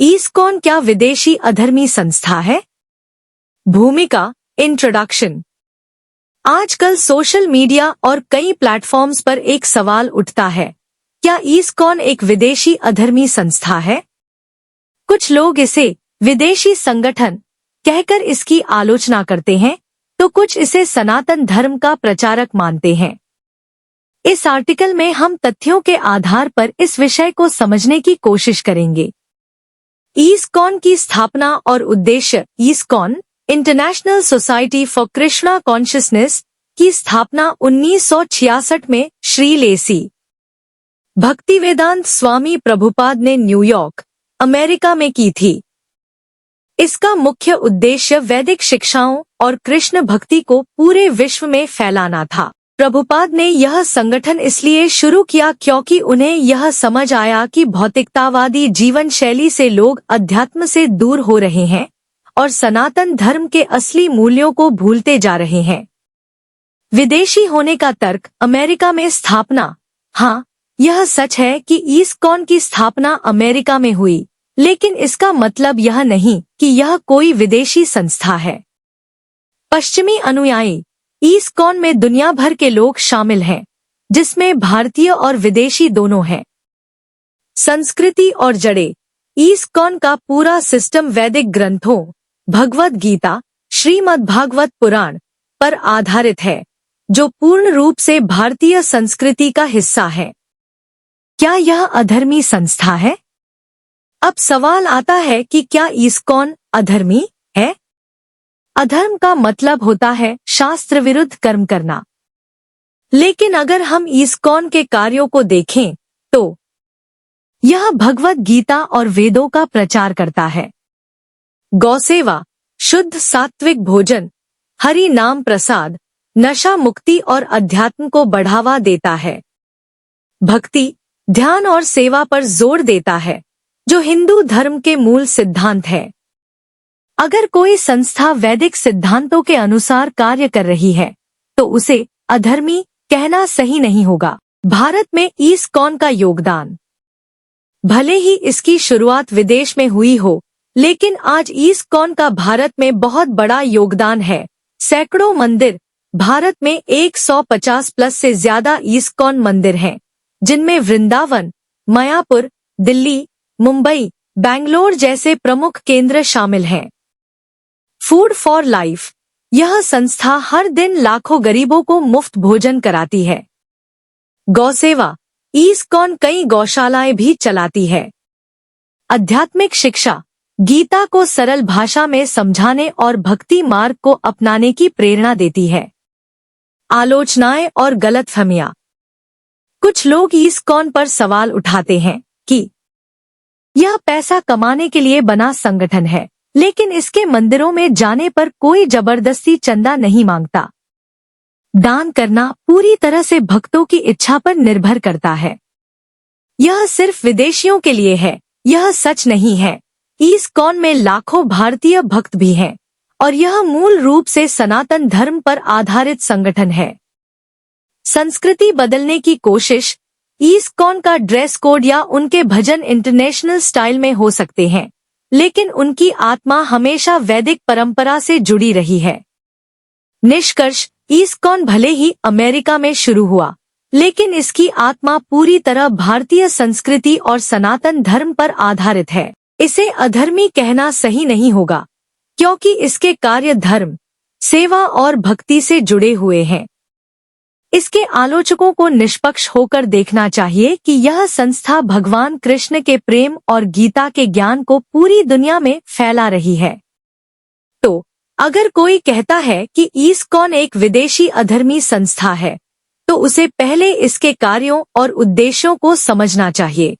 ईस्कॉन क्या विदेशी अधर्मी संस्था है? भूमिका, इंट्रोडक्शन। आजकल सोशल मीडिया और कई प्लेटफॉर्म्स पर एक सवाल उठता है, क्या ईस्कॉन एक विदेशी अधर्मी संस्था है? कुछ लोग इसे विदेशी संगठन कहकर इसकी आलोचना करते हैं, तो कुछ इसे सनातन धर्म का प्रचारक मानते हैं। इस आर्टिकल में हम तथ्यों के आधार पर इस विषय को समझने की कोशिश करेंगे। ईस्कॉन की स्थापना और उद्देश्य। ISKCON, International Society for Krishna Consciousness, की स्थापना 1966 में श्री लेसी भक्तिवेदांत स्वामी प्रभुपाद ने न्यूयॉर्क, अमेरिका में की थी। इसका मुख्य उद्देश्य वैदिक शिक्षाओं और कृष्ण भक्ति को पूरे विश्व में फैलाना था। प्रभुपाद ने यह संगठन इसलिए शुरू किया क्योंकि उन्हें यह समझ आया कि भौतिकतावादी जीवन शैली से लोग अध्यात्म से दूर हो रहे हैं और सनातन धर्म के असली मूल्यों को भूलते जा रहे हैं। विदेशी होने का तर्क। अमेरिका में स्थापना। हाँ, यह सच है कि ईस्कॉन की स्थापना अमेरिका में हुई, लेकिन इसका मतलब यह नहीं कि यह कोई विदेशी संस्था है। पश्चिमी अनुयायी। ईस्कॉन में दुनिया भर के लोग शामिल हैं, जिसमें भारतीय और विदेशी दोनों हैं। संस्कृति और जड़ें। ईस्कॉन का पूरा सिस्टम वैदिक ग्रंथों, भगवद गीता, श्रीमद् भागवत पुराण पर आधारित है, जो पूर्ण रूप से भारतीय संस्कृति का हिस्सा है। क्या यह अधर्मी संस्था है? अब सवाल आता है कि क्या ईस्कॉन अधर्मी है? अधर्म का मतलब होता है शास्त्र विरुद्ध कर्म करना। लेकिन अगर हम ईस्कॉन के कार्यों को देखें, तो यह भगवद गीता और वेदों का प्रचार करता है। गौसेवा, शुद्ध सात्विक भोजन, हरि नाम प्रसाद, नशा मुक्ति और अध्यात्म को बढ़ावा देता है। भक्ति, ध्यान और सेवा पर जोर देता है, जो हिंदू धर्म के मूल सिद्धांत है। अगर कोई संस्था वैदिक सिद्धांतों के अनुसार कार्य कर रही है, तो उसे अधर्मी कहना सही नहीं होगा। भारत में ईस्कॉन का योगदान। भले ही इसकी शुरुआत विदेश में हुई हो, लेकिन आज ईस्कॉन का भारत में बहुत बड़ा योगदान है। सैकड़ों मंदिर। भारत में 150 प्लस से ज्यादा ईस्कॉन मंदिर हैं, जिनमें वृंदावन, मायापुर, दिल्ली, मुंबई, बेंगलोर जैसे प्रमुख केंद्र शामिल हैं। Food for life. यह संस्था हर दिन लाखों गरीबों को मुफ्त भोजन कराती है। गौसेवा। ईस्कॉन कई गौशालाएं भी चलाती है। आध्यात्मिक शिक्षा। गीता को सरल भाषा में समझाने और भक्ति मार्ग को अपनाने की प्रेरणा देती है। आलोचनाएं और गलतफहमियां। कुछ लोग ईस्कॉन पर सवाल उठाते हैं कि यह पैसा कमाने के लिए बना संगठन है, लेकिन इसके मंदिरों में जाने पर कोई जबरदस्ती चंदा नहीं मांगता। दान करना पूरी तरह से भक्तों की इच्छा पर निर्भर करता है। यह सिर्फ विदेशियों के लिए है, यह सच नहीं है। ईस्कॉन में लाखों भारतीय भक्त भी हैं, और यह मूल रूप से सनातन धर्म पर आधारित संगठन है। संस्कृति बदलने की कोशिश। ईस्कॉन का ड्रेस कोड या उनके भजन इंटरनेशनल स्टाइल में हो सकते हैं, लेकिन उनकी आत्मा हमेशा वैदिक परंपरा से जुड़ी रही है। निष्कर्ष। ईस्कॉन भले ही अमेरिका में शुरू हुआ, लेकिन इसकी आत्मा पूरी तरह भारतीय संस्कृति और सनातन धर्म पर आधारित है। इसे अधर्मी कहना सही नहीं होगा, क्योंकि इसके कार्य धर्म, सेवा और भक्ति से जुड़े हुए हैं। इसके आलोचकों को निष्पक्ष होकर देखना चाहिए कि यह संस्था भगवान कृष्ण के प्रेम और गीता के ज्ञान को पूरी दुनिया में फैला रही है। तो अगर कोई कहता है कि ईस्कॉन एक विदेशी अधर्मी संस्था है, तो उसे पहले इसके कार्यों और उद्देश्यों को समझना चाहिए।